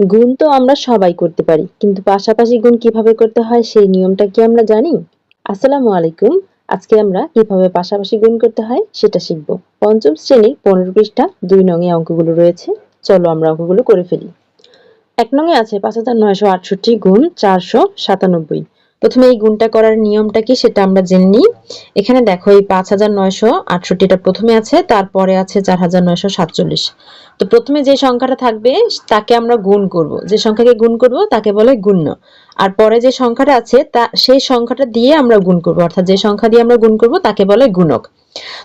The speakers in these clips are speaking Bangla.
গুণ তো আমরা সবাই করতে পারি, কিন্তু পাশাপাশি গুণ কিভাবে করতে হয় সেই নিয়মটা কি আমরা জানি? আসসালামু আলাইকুম। আজকে আমরা কিভাবে পাশাপাশি গুণ করতে হয় সেটা শিখব। পঞ্চম শ্রেণীর 15 পৃষ্ঠা 2 নং এ অঙ্কগুলো রয়েছে। চলো আমরা অঙ্কগুলো করে ফেলি। ১ নং এ আছে ৫৯৬৮ গুণ ৪৯৭। প্রথমে এই গুণটা করার নিয়মটা কি সেটা আমরা জেনে নিই। এখানে দেখো এই ৫৯৬৮ টা প্রথমে আছে, তারপরে আছে ৪৯৪৭। তো প্রথমে যে সংখ্যাটা থাকবে তাকে আমরা গুণ করব। যে সংখ্যাকে গুণ করব তাকে বলে গুণ্য। আর পরে যে সংখ্যাটা আছে সেই সংখ্যাটা দিয়ে আমরা গুণ করব, অর্থাৎ যে সংখ্যা দিয়ে আমরা গুণ করব তাকে বলে গুণক।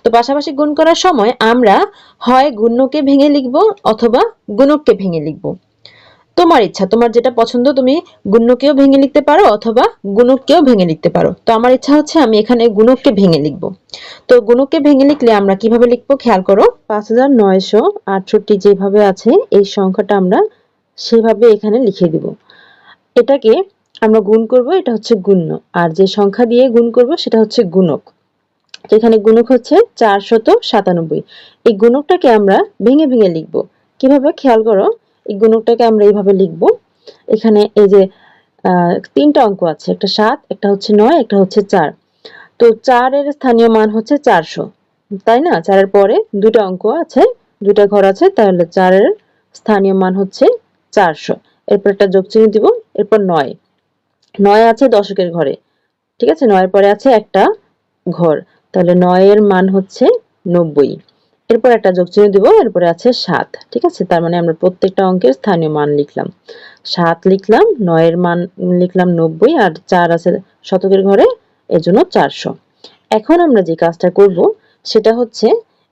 তো পাশাপাশি গুণ করার সময় আমরা হয় গুণ্যকে ভেঙে লিখব অথবা গুণককে ভেঙে লিখব। তোমার ইচ্ছা, তোমার যেটা পছন্দ তুমি গুণ্যকেও ভেঙে লিখতে পারো অথবা গুণককেও ভেঙে লিখতে পারো। তো আমার ইচ্ছা হচ্ছে আমি এখানে গুণককে ভেঙে লিখব। তো গুণককে ভেঙে লিখলে আমরা কিভাবে লিখবো খেয়াল করো। ৫৯৬৮ যেভাবে আছে এই সংখ্যাটা আমরা সেভাবে এখানে লিখে দিব। এটাকে আমরা গুণ করব, এটা হচ্ছে গুণ্য, আর যে সংখ্যা দিয়ে গুণ করব সেটা হচ্ছে গুণক। তো এখানে গুণক হচ্ছে ৪৯৭। এই গুণকটাকে আমরা ভেঙে ভেঙে লিখব। কিভাবে খেয়াল করো। এই গুণকটাকে আমরা এইভাবে লিখব। এখানে এই যে ৩টা অঙ্ক আছে, একটা ৭, একটা হচ্ছে ৯, একটা হচ্ছে ৪। তো ৪ এর স্থানীয় মান হচ্ছে ৪০০, তাই না? ৪ এর পরে ২টা অঙ্ক আছে, ২টা ঘর আছে, তাহলে ৪ এর স্থানীয় মান হচ্ছে ৪০০। এরপর একটা যোগ চিহ্ন দিব, এরপর ৯। ৯ আছে দশকের ঘরে, ঠিক আছে? ৯ এর পরে আছে একটা ঘর, তাহলে ৯ এর মান হচ্ছে ৯০। এরপর একটা যোগ চিহ্ন দিব, এরপরে আছে ৭, ঠিক আছে? তার মানে আমরা প্রত্যেকটা অঙ্কের স্থানীয় মান লিখলাম। ৭ লিখলাম, ৯ এর মান লিখলাম ৯০, আর ৪ আছে শতকের ঘরে, এজন্য ৪০০। এখন আমরা যে কাজটা করব সেটা হচ্ছে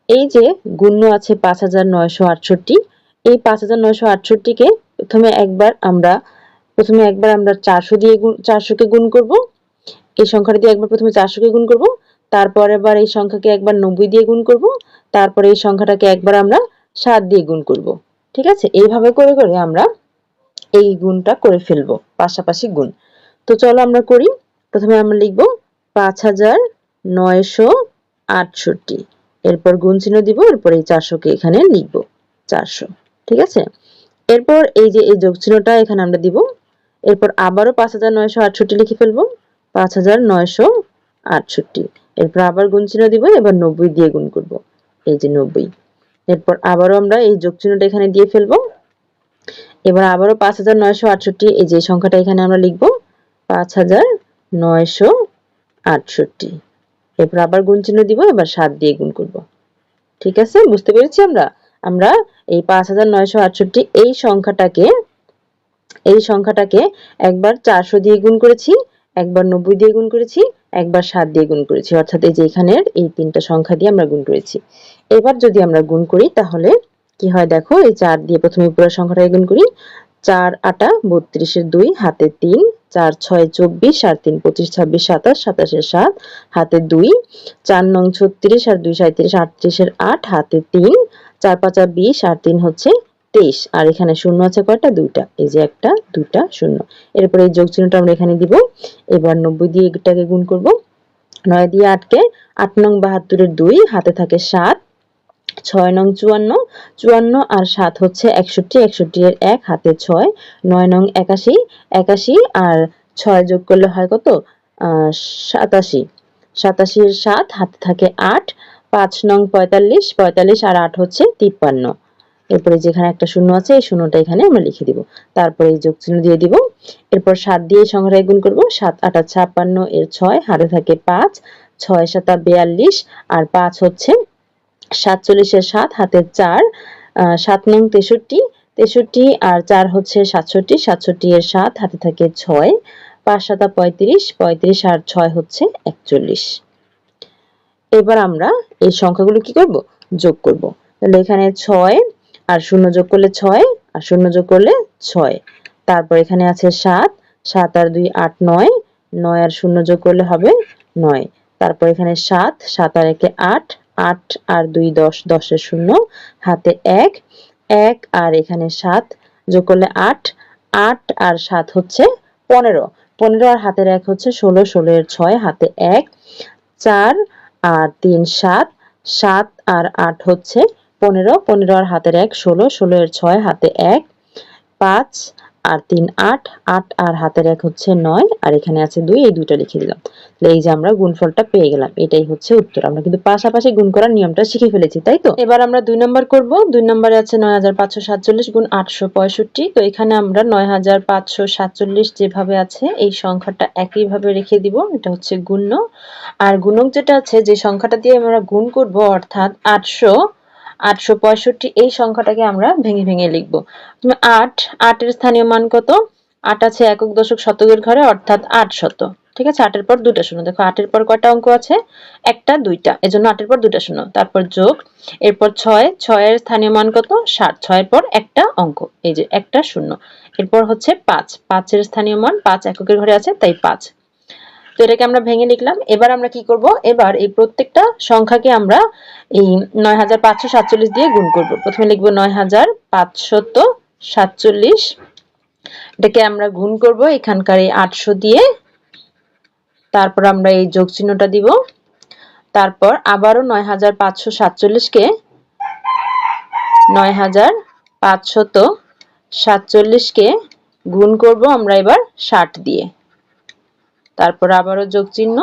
এই যে গুণ্য আছে ৫৯৬৮, এই ৫৯৬৮ কে প্রথমে একবার আমরা ৪০০ কে গুণ করব। এই সংখ্যাটা দিয়ে একবার প্রথমে ৪০০ কে গুণ করব, তারপর আবার এই সংখ্যাকে একবার ৯০ দিয়ে গুণ করব, তারপরে এই সংখ্যাটাকে একবার আমরা ৭ দিয়ে গুণ করব। ঠিক আছে? এইভাবে করে করে আমরা এই গুণটা করে ফেলব, পাশাপাশি গুণ। তো চলো আমরা করি। প্রথমে আমরা লিখব ৫৯৬৮, এরপর গুণ চিহ্ন দিব, এরপর এই ৪০০ কে এখানে লিখব ৪০০। ঠিক আছে? এরপর এই যে এই যোগ চিহ্নটা এখানে আমরা দিব, এরপর আবারও ৫৯৬৮ লিখে ফেলব, ৫৯৬৮। এরপর আবার গুণ চিহ্ন দিব, এবার ৯০ দিয়ে গুণ করব, এই যে ৯০। এরপর আবারও আমরা এই যোগ চিহ্নটা এখানে দিয়ে ফেলব। এবার আবারও ৫৯৬৮, এই যে সংখ্যাটা এখানে আমরা লিখব ৫৯৬৮। এরপর আবার গুণ চিহ্ন দিব, এবার ৭ দিয়ে গুণ করব। ঠিক আছে? বুঝতে পেরেছি আমরা? আমরা এই ৫৯৬৮ এই সংখ্যাটাকে একবার ৪০০ দিয়ে গুণ করেছি, একবার ৯০ দিয়ে গুণ করেছি, একবার ৭ দিয়ে গুণ করেছি, অর্থাৎ এই যে এখানের এই ৩টা সংখ্যা দিয়ে আমরা গুণ করেছি। এবার যদি আমরা গুণ করি তাহলে কি হয় দেখো। এই ৪ দিয়ে প্রথমে উপরের সংখ্যাটাকে গুণ করি। ৪ ৮ ৩২ এর ২, হাতে ৩, ৪ ৬ ২৪, আর ৩ ২৫ ২৬ ২৭, ২৭ এর ৭, হাতে ২, ৪ নং ৩৬ আর ২ ৩৭, ৩৮ এর ৮, হাতে ৩, ৪ ৫ ২০, আর ৩ হচ্ছে ২৩, আর এখানে শূন্য আছে কয়টা? ২টা, এই যে ১টা ২টা শূন্য। এরপর এই যোগ চিহ্নটা আমরা এখানে দিব। এবার ৯০ দিয়ে এটাকে গুণ করব। ৯ দিয়ে ৮ কে, ৮ নং ৭২ এর ২, হাতে থাকে ৭, ৬ নং ৫৪, ৫৪ আর ৭ হচ্ছে ৬১, ৬১ এর ১, হাতে ৬, ৯ নং ৮১, ৮১ আর ৬ যোগ করলে হয় কত? ৮৭, ৮৭ এর ৭, হাতে থাকে ৮, ৫ নং ৪৫, ৪৫ আর ৮ হচ্ছে ৫৩। এরপরে যেখানে একটা শূন্য আছে এই শূন্যটা এখানে আমরা লিখে দিব, তারপরে এই যোগ চিহ্ন দিয়ে দিব। এরপর ৭ দিয়ে এই সংখ্যাটাকে গুণ করব। ৭ ৮ ৫৬ এর ৬, হাতে থাকে ৫, ৬ ৭ ৪২, আর ৫ হচ্ছে ৪৭ এর ৭, হাতে ৪, ৭ নং ৬৩, ৬৩ আর ৪ হচ্ছে ৬৭, ৬৭ এর ৭, হাতে থাকে ৬, ৫ ৭ ৩৫, ৩৫ আর ৬ হচ্ছে ৪১। এবার আমরা এই সংখ্যাগুলো কি করব? যোগ করব। তাহলে এখানে ৬ আর ০ যোগ করলে ৬, আর ০ যোগ করলে ৬। তারপর এখানে আছে ৭, ৭ আর ২ ৮ ৯, ৯ আর ০ যোগ করলে হবে ৯। তারপর এখানে ৭, ৭ আর ১ ৮, ৮ আর ২ ১০, ১০ এর ০, হাতে ১, ১ আর এখানে ৭ যোগ করলে ৮, ৮ আর ৭ হচ্ছে ১৫, ১৫ আর হাতের ১ হচ্ছে ১৬, ১৬ এর ৬, হাতে ১, ৪ আর ৩ ৭, ৭ আর ৮ হচ্ছে ১৫, ১৫ আর হাতের ১ ১৬, ১৬ এর ৬, হাতে ১, 5 আর 3 8, 8 আর হাতের 1 হচ্ছে 9 আর এখানে আছে 2, এই দুইটা লিখে দিলাম। তাহলে এই যে আমরা গুণফলটা পেয়ে গেলাম, এটাই হচ্ছে উত্তর। আমরা কিন্তু পাশাপাশি গুণ করার নিয়মটা শিখে ফেলেছি, তাই তো? এবার আমরা 2 নাম্বার করব। 2 নম্বরে আছে 9547 গুণ 865। তো এখানে আমরা 9547 যেভাবে আছে এই সংখ্যাটা একইভাবে রেখে দিব। এটা হচ্ছে গুণ্য। আর গুণক যেটা আছে, যে সংখ্যাটা দিয়ে আমরা গুণ করব, অর্থাৎ 865, এই সংখ্যাটাকে আমরা ভেঙে ভেঙে লিখব। তুমি 8 এর স্থানীয় মান কত? 8 আছে একক দশক শতকের ঘরে, অর্থাৎ 800। ঠিক আছে, 8 এর পর দুটো শূন্য। দেখো 8 এর পর কয়টা অঙ্ক আছে? একটা, দুইটা, এজন্য 8 এর পর দুটো শূন্য। তারপর যোগ, এরপর 6 এর স্থানীয় মান কত? 7, 6 এর পর একটা অঙ্ক, এই যে একটা শূন্য। এরপর হচ্ছে 5 এর স্থানীয় মান 5 এককের ঘরে আছে, তাই 5। তো এটাকে আমরা ভেঙে লিখলাম। এবার আমরা কি করব? এবার এই প্রত্যেকটা সংখ্যাকে আমরা এই 9547 দিয়ে গুণ করব। প্রথমে লিখব 9547, এটাকে আমরা গুণ করব এখানকার এই 800 দিয়ে। তারপর আমরা এই যোগ চিহ্নটা দিব। তারপর আবারও 9547 কে 9547 কে গুণ করব আমরা এবার 60 দিয়ে। তারপর আবারও যোগ চিহ্ন।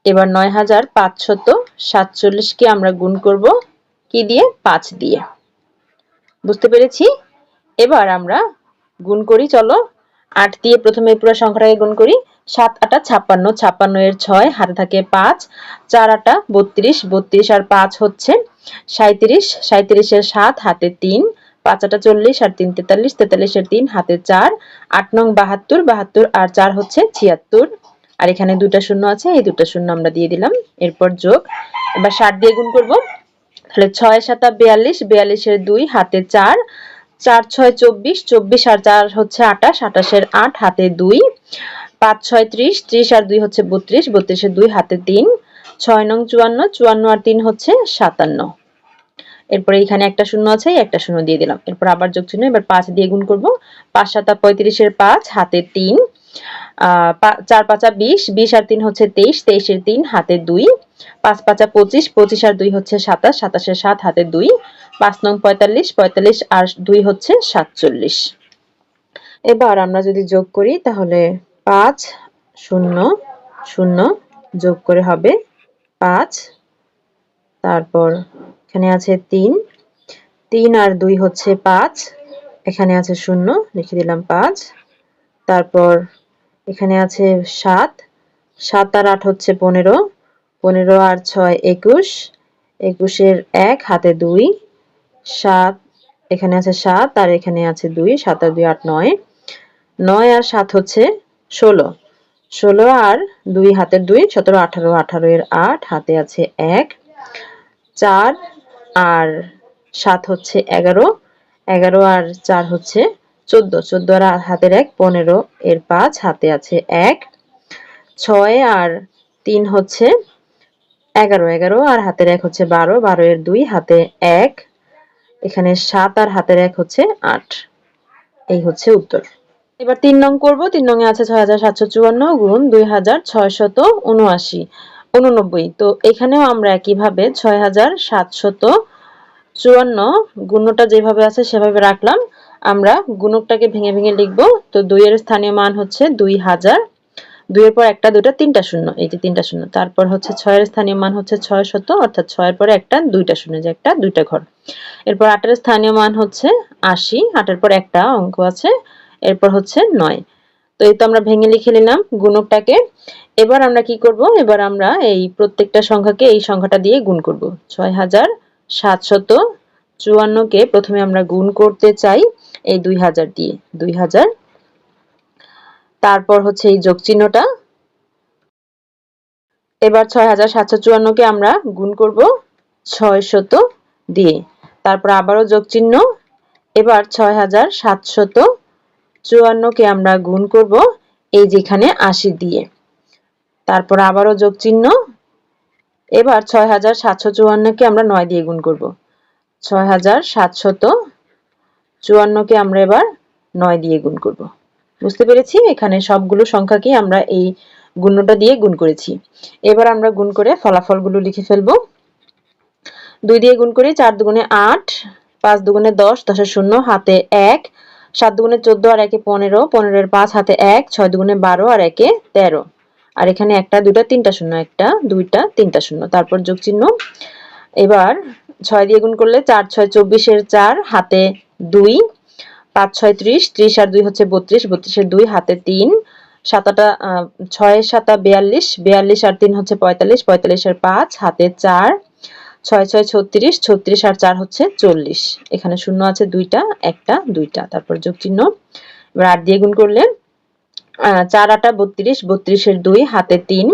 এবার 9547 কে আমরা গুণ করব কি দিয়ে? 5 দিয়ে। বুঝতে পেরেছি? এবার আমরা গুণ করি, চলো। 8 দিয়ে প্রথমে পুরো সংখ্যাটাকে গুণ করি। 7 8 56, 56 এর 6, হাতে থাকে 5, 4 8 32, 32 আর 5 হচ্ছে 37, 37 এর 7, হাতে 3, 5 8 40 আর 3 43, 43 এর 3, হাতে 4, 8 নং 72, 72 আর 4 হচ্ছে 76। আর এখানে দুটো শূন্য আছে, এই দুটো শূন্য আমরা দিয়ে দিলাম। এরপর যোগ, এবার 60 দিয়ে গুণ করব। তাহলে 6 7 42, 42 এর 2, হাতে 4, 4 6 24, 24 আর 4 হচ্ছে 28, 28 এর 8, হাতে 2, 5 6 30, 30 আর 2 হচ্ছে 32, 32 এর 2, হাতে 3, 6 নং 54, 54 আর 3 হচ্ছে 57। এরপর এখানে একটা শূন্য আছে, একটা শূন্য দিয়ে দিলাম। এরপর আবার যোগ চিহ্ন। এবার 5 দিয়ে গুণ করব। 5 7 35 এর 5, হাতে 3, 4 5 20, 20 আর 3 হচ্ছে 23, 23 এর 3, হাতে 2, 5 5 25, 25 আর 2 হচ্ছে 27, 27 এর 7, হাতে 2, 5 নং 45, 45 আর 2 হচ্ছে 47। এবার আমরা যদি যোগ করি তাহলে 5 0 0 যোগ করে হবে 5। তারপর এখানে আছে 3, 3 আর 2 হচ্ছে 5, এখানে আছে 0, লিখে দিলাম 5। তারপর এখানে আছে 7, 7 আর 8 হচ্ছে 15, 15 আর 6 21, 21 এর 1, হাতে 2, 7, এখানে আছে 7 আর এখানে আছে 2, 7 আর 2 8 9, 9 আর 7 হচ্ছে 16, 16 আর 2 হাতের 2, 17 18, 18 এর 8, হাতে আছে 1, 4 আর 7 হচ্ছে 11, 11 আর 4 হচ্ছে 14, 14 আর হাতের 1, 15 এর 5, হাতে আছে 1, 6 আর 3 হচ্ছে 11, 11 আর হাতের 1 হচ্ছে 12, 12 এর 2, হাতে 1, এখানে 7 আর হাতের 1 হচ্ছে 8। এই হচ্ছে উত্তর। এবার 3 নং করব। 3 নং এ আছে 6754 গুণ 2679। তো এখানেও আমরা একইভাবে 6754 গুণটা যেভাবে আছে সেভাবে রাখলাম। আমরা গুণকটাকে ভেঙে ভেঙে লিখব। তো 2 এর স্থানীয় মান হচ্ছে 2000, 2 এর পর একটা দুটো তিনটা শূন্য, এই যে তিনটা শূন্য। তারপর হচ্ছে 6 এর স্থানীয় মান হচ্ছে 600, অর্থাৎ 6 এর পরে একটা দুইটা শূন্য, যে একটা দুইটা ঘর। এরপর 8 এর স্থানীয় মান হচ্ছে 80, 8 এর পর একটা অঙ্ক আছে, এরপর হচ্ছে 9। তো এই তো আমরা ভেঙে লিখে নিলাম গুণকটাকে। এবার আমরা কি করব? এবার আমরা এই প্রত্যেকটা সংখ্যাকে এই সংখ্যাটা দিয়ে গুণ করব। 6754 কে প্রথমে আমরা গুণ করতে চাই এই 2000 দিয়ে, 2000। তারপর হচ্ছে এই যোগ চিহ্নটা। এবার 6754 কে আমরা গুণ করব 600 দিয়ে। তারপর আবারও যোগ চিহ্ন। এবার 6754 কে আমরা গুণ করব এই যেখানে 80 দিয়ে। তারপর আবারও যোগ চিহ্ন। এবার 6754 কে আমরা 9 দিয়ে গুণ করব। 6754 কে আমরা এবার 9 দিয়ে গুণ করব। বুঝতে পেরেছি? এখানে সবগুলো সংখ্যাকে আমরা এই গুণটা দিয়ে গুণ করেছি। এবার আমরা গুণ করে ফলাফলগুলো লিখে ফেলব। 2 দিয়ে গুণ করি, 4 দুগুণে 8, 5 দুগুণে 10, 10 এর 0, হাতে 1, 7 দুগুণে 14 আর 1 এ 15, 15 এর 5 হাতে 1, 6 দুগুণে 12 আর 1 এ 13, আর এখানে একটা দুইটা তিনটা শূন্য, একটা দুইটা তিনটা শূন্য, তারপর যোগ চিহ্ন। এবার 6 দিয়ে গুণ করলে 4 6 24 এর 4 হাতে 2, 5 6 30, 30 আর 2 হচ্ছে 32, 32 এর 2 হাতে 3, 7 8 6 7 42, 42 আর 3 হচ্ছে 45, 45 এর 5 হাতে 4, 6 6 36, 36 আর 4 হচ্ছে 40, এখানে শূন্য আছে দুইটা, একটা দুইটা, তারপর যোগ চিহ্ন। এবার 8 দিয়ে গুণ করলে 4 8 32, 32 এর 2 হাতে 3,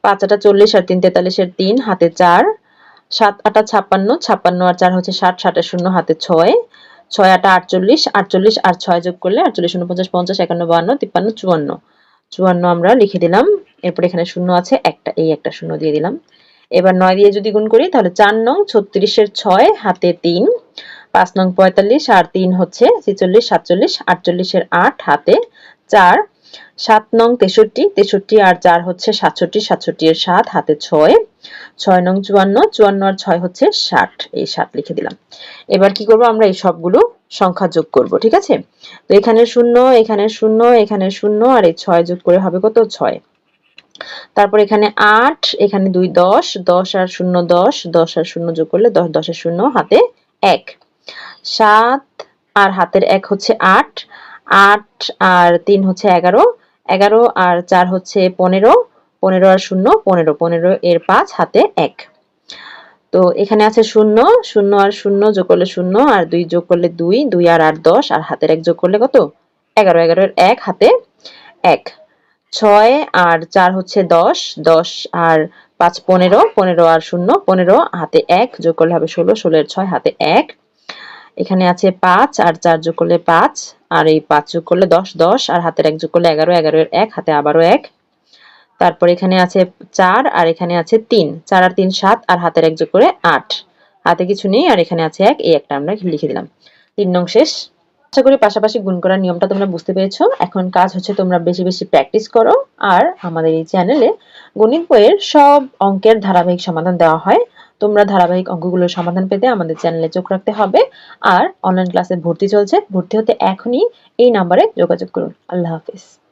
5 8 40 আর 3 43 এর 3 হাতে 4, 7 8 56, 56 আর 4 হচ্ছে 60, 60 এর 0 হাতে 6, 6 8 48, 48 আর 6 যোগ করলে 48 49 50 51 52 53 54, 54 আমরা লিখে দিলাম। এরপর এখানে শূন্য আছে একটা, এই একটা শূন্য দিয়ে দিলাম। এবার 9 দিয়ে যদি গুণ করি তাহলে 4 নং 36 এর 6 হাতে 3, 5 নং 45 আর 3 হচ্ছে 46 47, 48 এর 8 হাতে 4, 7 নং 63, 63 আর 4 হচ্ছে 67, 67 এর 7 হাতে 6, 6 নং 54, 54 আর 6 হচ্ছে 60, এই 60 লিখে দিলাম। এবার কি করব, আমরা এই সবগুলো সংখ্যা যোগ করব, ঠিক আছে? তো এখানে 0, এখানে 0, এখানে 0 আর এই 6 যোগ করে হবে কত? 6। তারপর এখানে 8, এখানে 2 10, 10 আর 0 10, 10 আর 0 যোগ করলে 10, 10 এর 0 হাতে 1, 7 আর হাতের 1 হচ্ছে 8, 8 আর 3 হচ্ছে 11, 11 আর 4 হচ্ছে 15, 15 আর 0 15, 15 এর 5 হাতে 1। তো এখানে আছে 0, 0 আর 0 যোগ করলে 0 আর 2 যোগ করলে 2, 2 আর 8 10 আর হাতের 1 যোগ করলে কত? 11, 11 এর 1 হাতে 1, 6 আর 4 হচ্ছে 10, 10 আর 5 15, 15 আর 0 15 হাতে 1 যোগ করলে হবে 16, 16 এর 6 হাতে 1। এখানে আছে 5 আর 4 যোগ করলে 5 আর এই 5 যোগ করলে 10, 10 আর হাতের 1 যোগ করলে 11, 11 এর 1 হাতে আবারও 1। তারপর এখানে আছে 4 আর এখানে আছে 3, 4 আর 3 7 আর হাতের 1 যোগ করে 8, হাতে কিছু নেই আর এখানে আছে 1, এই একটা আমরা লিখে দিলাম। 3 নং শেষ। আশা করি পাশাপাশি গুণ করার নিয়মটা তোমরা বুঝতে পেরেছো। এখন কাজ হচ্ছে তোমরা বেশি বেশি প্র্যাকটিস করো, আর আমাদের এই চ্যানেলে গণিত বইয়ের সব অঙ্কের ধারাবাহিক সমাধান দেওয়া হয়। তোমরা ধারাবাহিক অঙ্কগুলোর সমাধান পেতে আমাদের চ্যানেলে চোখ রাখতে হবে। আর অনলাইন ক্লাসে ভর্তি চলছে, ভর্তি হতে এখনই এই নাম্বারে যোগাযোগ করুন। আল্লাহ হাফেজ।